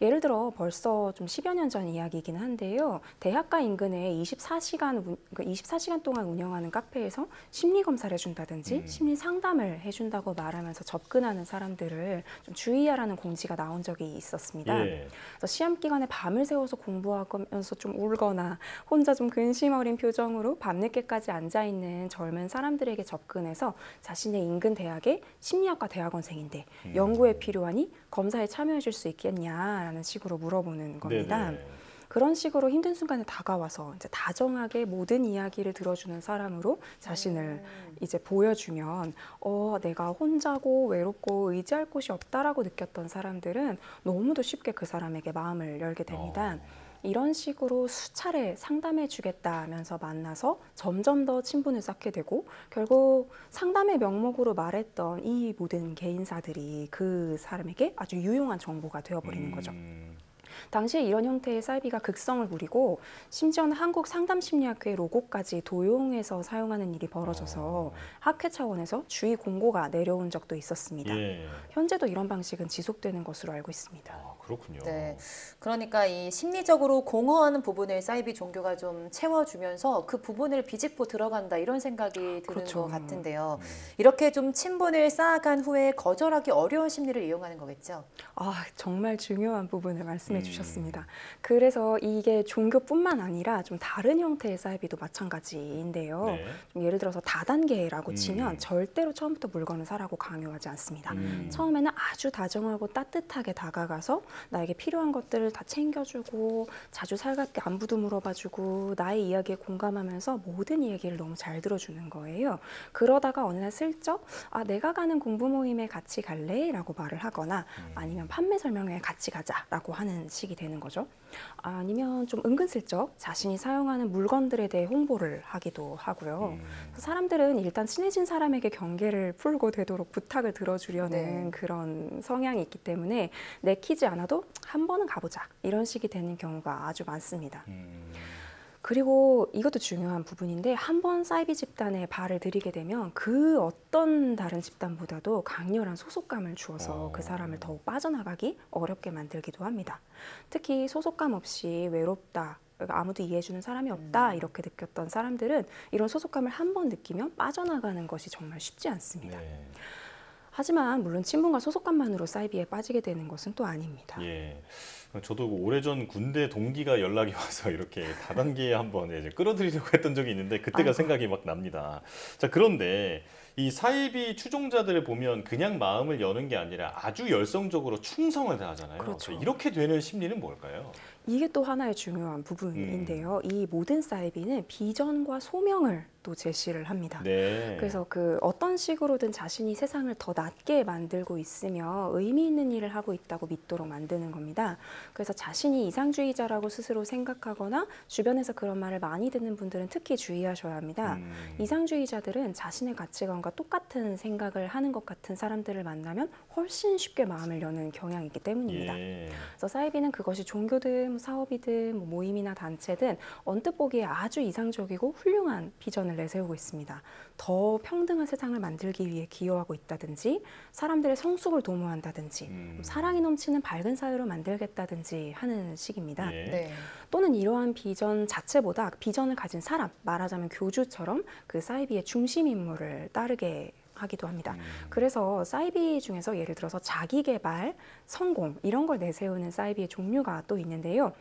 예를 들어 벌써 좀 10여 년 전 이야기이긴 한데요. 대학가 인근에 24시간 동안 운영하는 카페에서 심리 검사를 해준다든지 심리 상담을 해준다고 말하면서 접근하는 사람들을 좀 주의하라는 공지가 나온 적이 있었습니다. 그래서 시험 기간에 밤을 새워서 공부하면서 좀 울거나 혼자 좀 근심 어린 표정으로 밤늦게까지 앉아있는 젊은 사람들에게 접근해서 자신의 인근 대학의 심리학과 대학원생인데 연구에 필요하니 검사에 참여해 줄 수 있겠냐라는 식으로 물어보는 겁니다. 그런 식으로 힘든 순간에 다가와서 이제 다정하게 모든 이야기를 들어주는 사람으로 자신을 이제 보여주면 내가 혼자고 외롭고 의지할 곳이 없다라고 느꼈던 사람들은 너무도 쉽게 그 사람에게 마음을 열게 됩니다. 이런 식으로 수차례 상담해 주겠다면서 만나서 점점 더 친분을 쌓게 되고 결국 상담의 명목으로 말했던 이 모든 개인사들이 그 사람에게 아주 유용한 정보가 되어버리는 거죠. 당시에 이런 형태의 사이비가 극성을 부리고 심지어는 한국상담심리학회 로고까지 도용해서 사용하는 일이 벌어져서 학회 차원에서 주의 공고가 내려온 적도 있었습니다. 현재도 이런 방식은 지속되는 것으로 알고 있습니다. 그렇군요. 네, 그러니까 이 심리적으로 공허하는 부분을 사이비 종교가 좀 채워주면서 그 부분을 비집고 들어간다 이런 생각이 드는 것 같은데요. 이렇게 좀 친분을 쌓아간 후에 거절하기 어려운 심리를 이용하는 거겠죠? 정말 중요한 부분을 말씀해 주셨습니다. 그래서 이게 종교뿐만 아니라 좀 다른 형태의 사이비도 마찬가지인데요. 좀 예를 들어서 다단계라고 치면 절대로 처음부터 물건을 사라고 강요하지 않습니다. 처음에는 아주 다정하고 따뜻하게 다가가서 나에게 필요한 것들을 다 챙겨주고 자주 살갑게 안부도 물어봐주고 나의 이야기에 공감하면서 모든 이야기를 너무 잘 들어주는 거예요. 그러다가 어느 날 슬쩍 내가 가는 공부 모임에 같이 갈래? 라고 말을 하거나 아니면 판매 설명회에 같이 가자라고 하는 식이 되는 거죠. 아니면 좀 은근슬쩍 자신이 사용하는 물건들에 대해 홍보를 하기도 하고요. 사람들은 일단 친해진 사람에게 경계를 풀고 되도록 부탁을 들어주려는 그런 성향이 있기 때문에 내키지 않아도 한 번은 가보자 이런 식이 되는 경우가 아주 많습니다. 그리고 이것도 중요한 부분인데 한 번 사이비 집단에 발을 들이게 되면 그 어떤 다른 집단보다도 강렬한 소속감을 주어서 그 사람을 더욱 빠져나가기 어렵게 만들기도 합니다. 특히 소속감 없이 외롭다, 아무도 이해해주는 사람이 없다 이렇게 느꼈던 사람들은 이런 소속감을 한 번 느끼면 빠져나가는 것이 정말 쉽지 않습니다. 하지만 물론 친분과 소속감만으로 사이비에 빠지게 되는 것은 또 아닙니다. 저도 오래전 군대 동기가 연락이 와서 이렇게 다단계에 한번 이제 끌어들이려고 했던 적이 있는데 그때가 생각이 막 납니다. 자, 그런데 이 사이비 추종자들을 보면 그냥 마음을 여는 게 아니라 아주 열성적으로 충성을 다하잖아요. 그렇죠. 이렇게 되는 심리는 뭘까요? 이게 또 하나의 중요한 부분인데요. 이 모든 사이비는 비전과 소명을 또 제시를 합니다. 그래서 그 어떤 식으로든 자신이 세상을 더 낫게 만들고 있으며 의미 있는 일을 하고 있다고 믿도록 만드는 겁니다. 그래서 자신이 이상주의자라고 스스로 생각하거나 주변에서 그런 말을 많이 듣는 분들은 특히 주의하셔야 합니다. 이상주의자들은 자신의 가치관과 똑같은 생각을 하는 것 같은 사람들을 만나면 훨씬 쉽게 마음을 여는 경향이 있기 때문입니다. 그래서 사이비는 그것이 종교든 사업이든 모임이나 단체든 언뜻 보기에 아주 이상적이고 훌륭한 비전을 내세우고 있습니다. 더 평등한 세상을 만들기 위해 기여하고 있다든지 사람들의 성숙을 도모한다든지 사랑이 넘치는 밝은 사회로 만들겠다든지 하는 식입니다. 또는 이러한 비전 자체보다 비전을 가진 사람, 말하자면 교주처럼 그 사이비의 중심 인물을 따르게 하기도 합니다. 그래서 사이비 중에서 예를 들어서 자기 개발, 성공 이런 걸 내세우는 사이비의 종류가 또 있는데요.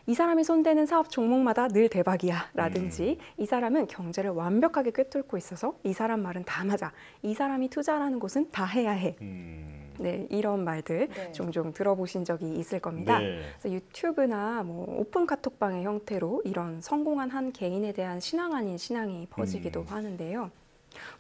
이 사람이 손대는 사업 종목마다 늘 대박이야 라든지 이 사람은 경제를 완벽하게 꿰뚫고 있어서 이 사람 말은 다 맞아. 이 사람이 투자하는 곳은 다 해야 해. 네, 이런 말들 네. 종종 들어보신 적이 있을 겁니다. 네. 그래서 유튜브나 뭐 오픈 카톡방의 형태로 이런 성공한 한 개인에 대한 신앙 아닌 신앙이 퍼지기도 하는데요.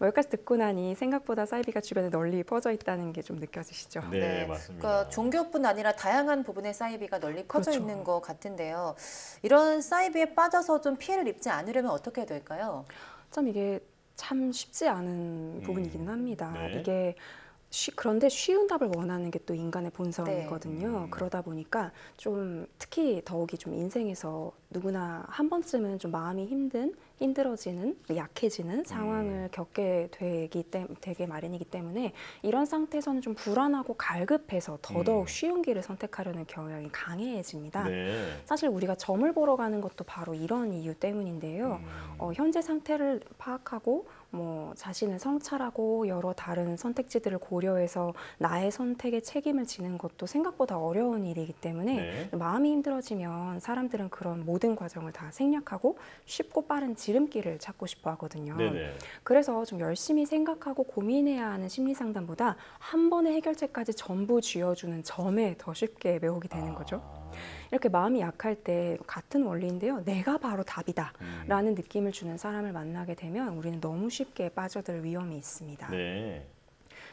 여기까지 듣고 나니 생각보다 사이비가 주변에 널리 퍼져 있다는 게 좀 느껴지시죠? 네, 맞습니다. 그러니까 종교뿐 아니라 다양한 부분의 사이비가 널리 퍼져 그렇죠. 있는 것 같은데요. 이런 사이비에 빠져서 좀 피해를 입지 않으려면 어떻게 해야 될까요? 참 이게 참 쉽지 않은 부분이기는 합니다. 네. 이게 그런데 쉬운 답을 원하는 게 또 인간의 본성이거든요. 그러다 보니까 좀 특히 더욱이 좀 인생에서 누구나 한 번쯤은 좀 마음이 힘들어지는, 약해지는 상황을 겪게 되게 마련이기 때문에 이런 상태에서는 좀 불안하고 갈급해서 더더욱 쉬운 길을 선택하려는 경향이 강해집니다. 네. 사실 우리가 점을 보러 가는 것도 바로 이런 이유 때문인데요. 현재 상태를 파악하고 뭐 자신을 성찰하고 여러 다른 선택지들을 고려해서 나의 선택에 책임을 지는 것도 생각보다 어려운 일이기 때문에 마음이 힘들어지면 사람들은 그런 모든 과정을 다 생략하고 쉽고 빠른 지름길을 찾고 싶어 하거든요. 네네. 그래서 좀 열심히 생각하고 고민해야 하는 심리 상담보다 한 번의 해결책까지 전부 쥐어주는 점에 더 쉽게 매혹이 되는 거죠. 이렇게 마음이 약할 때 같은 원리인데요. 내가 바로 답이다 라는 느낌을 주는 사람을 만나게 되면 우리는 너무 쉽게 빠져들 위험이 있습니다. 네.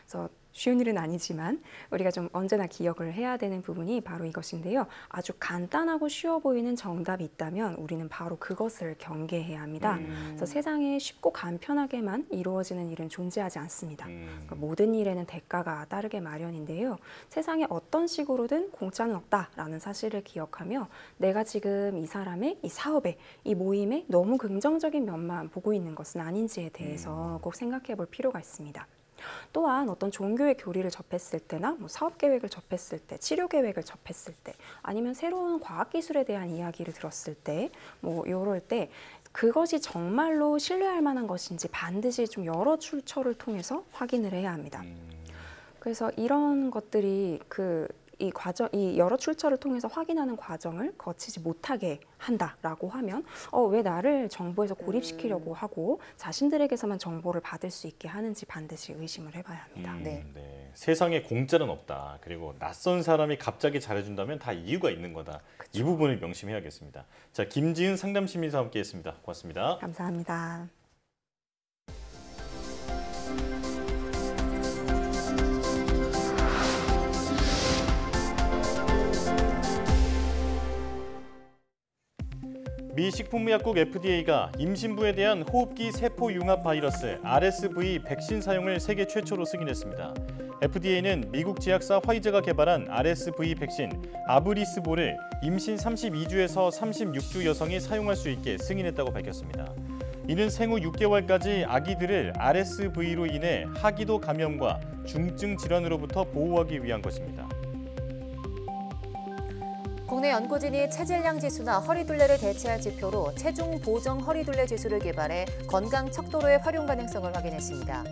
그래서 쉬운 일은 아니지만 우리가 좀 언제나 기억을 해야 되는 부분이 바로 이것인데요. 아주 간단하고 쉬워 보이는 정답이 있다면 우리는 바로 그것을 경계해야 합니다. 그래서 세상에 쉽고 간편하게만 이루어지는 일은 존재하지 않습니다. 그러니까 모든 일에는 대가가 따르게 마련인데요. 세상에 어떤 식으로든 공짜는 없다라는 사실을 기억하며 내가 지금 이 사람의 이 사업에 이 모임에 너무 긍정적인 면만 보고 있는 것은 아닌지에 대해서 꼭 생각해 볼 필요가 있습니다. 또한 어떤 종교의 교리를 접했을 때나 뭐 사업 계획을 접했을 때, 치료 계획을 접했을 때, 아니면 새로운 과학 기술에 대한 이야기를 들었을 때, 뭐 이럴 때 그것이 정말로 신뢰할 만한 것인지 반드시 좀 여러 출처를 통해서 확인을 해야 합니다. 그래서 이런 것들이 이 여러 출처를 통해서 확인하는 과정을 거치지 못하게 한다라고 하면 왜 나를 정보에서 고립시키려고 하고 자신들에게서만 정보를 받을 수 있게 하는지 반드시 의심을 해봐야 합니다. 네. 세상에 공짜는 없다. 그리고 낯선 사람이 갑자기 잘해준다면 다 이유가 있는 거다. 이 부분을 명심해야겠습니다. 자, 김지은 상담심리사와 함께했습니다. 고맙습니다. 감사합니다. 미 식품의약국 FDA가 임신부에 대한 호흡기 세포 융합 바이러스 RSV 백신 사용을 세계 최초로 승인했습니다. FDA는 미국 제약사 화이자가 개발한 RSV 백신 아브리스볼을 임신 32주에서 36주 여성이 사용할 수 있게 승인했다고 밝혔습니다. 이는 생후 6개월까지 아기들을 RSV로 인해 하기도 감염과 중증 질환으로부터 보호하기 위한 것입니다. 국내 연구진이 체질량 지수나 허리둘레를 대체할 지표로 체중 보정 허리둘레 지수를 개발해 건강 척도로의 활용 가능성을 확인했습니다.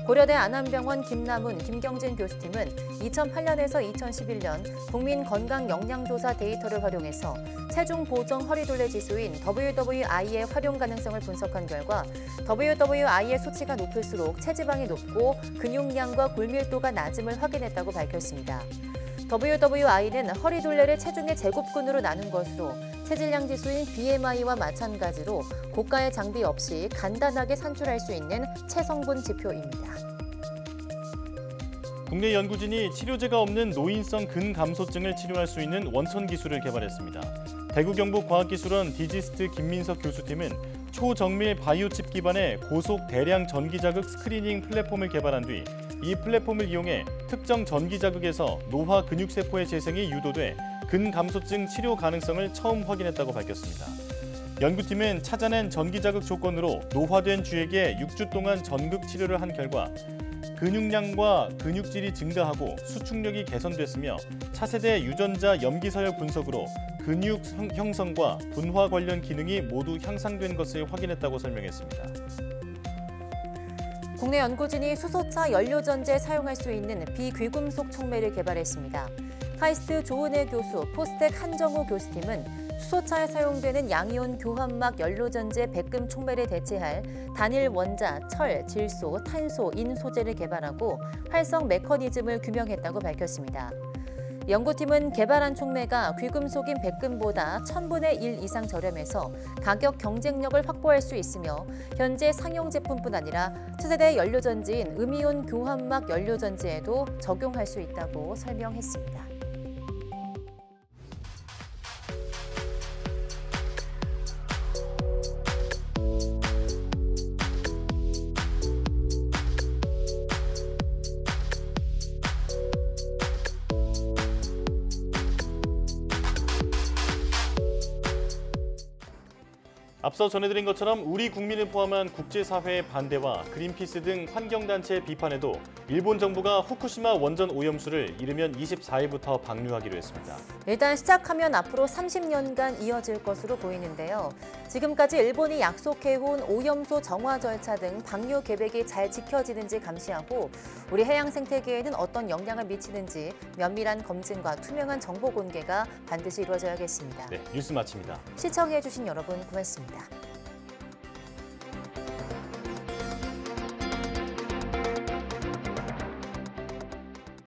고려대 안암병원 김남훈, 김경진 교수팀은 2008년에서 2011년 국민 건강 영양조사 데이터를 활용해서 체중 보정 허리둘레 지수인 WWI의 활용 가능성을 분석한 결과 WWI의 수치가 높을수록 체지방이 높고 근육량과 골밀도가 낮음을 확인했다고 밝혔습니다. WWI는 허리둘레를 체중의 제곱근으로 나눈 것으로 체질량 지수인 BMI와 마찬가지로 고가의 장비 없이 간단하게 산출할 수 있는 체성분 지표입니다. 국내 연구진이 치료제가 없는 노인성 근감소증을 치료할 수 있는 원천 기술을 개발했습니다. 대구 경북과학기술원 디지스트 김민석 교수팀은 초정밀 바이오칩 기반의 고속 대량 전기자극 스크리닝 플랫폼을 개발한 뒤 이 플랫폼을 이용해 특정 전기자극에서 노화 근육세포의 재생이 유도돼 근감소증 치료 가능성을 처음 확인했다고 밝혔습니다. 연구팀은 찾아낸 전기자극 조건으로 노화된 쥐에게 6주 동안 전극 치료를 한 결과 근육량과 근육질이 증가하고 수축력이 개선됐으며 차세대 유전자 염기서열 분석으로 근육 형성과 분화 관련 기능이 모두 향상된 것을 확인했다고 설명했습니다. 국내 연구진이 수소차 연료전지에 사용할 수 있는 비귀금속 촉매를 개발했습니다. 카이스트 조은혜 교수, 포스텍 한정호 교수팀은 수소차에 사용되는 양이온 교환막 연료전지의 백금 촉매를 대체할 단일 원자, 철, 질소, 탄소, 인 소재를 개발하고 활성 메커니즘을 규명했다고 밝혔습니다. 연구팀은 개발한 촉매가 귀금속인 백금보다 1000분의 1 이상 저렴해서 가격 경쟁력을 확보할 수 있으며 현재 상용 제품뿐 아니라 차세대 연료전지인 음이온 교환막 연료전지에도 적용할 수 있다고 설명했습니다. 앞서 전해드린 것처럼 우리 국민을 포함한 국제사회의 반대와 그린피스 등 환경단체의 비판에도 일본 정부가 후쿠시마 원전 오염수를 이르면 24일부터 방류하기로 했습니다. 일단 시작하면 앞으로 30년간 이어질 것으로 보이는데요. 지금까지 일본이 약속해온 오염수 정화 절차 등 방류 계획이 잘 지켜지는지 감시하고 우리 해양 생태계에는 어떤 영향을 미치는지 면밀한 검증과 투명한 정보 공개가 반드시 이루어져야겠습니다. 네, 뉴스 마칩니다. 시청해주신 여러분 고맙습니다.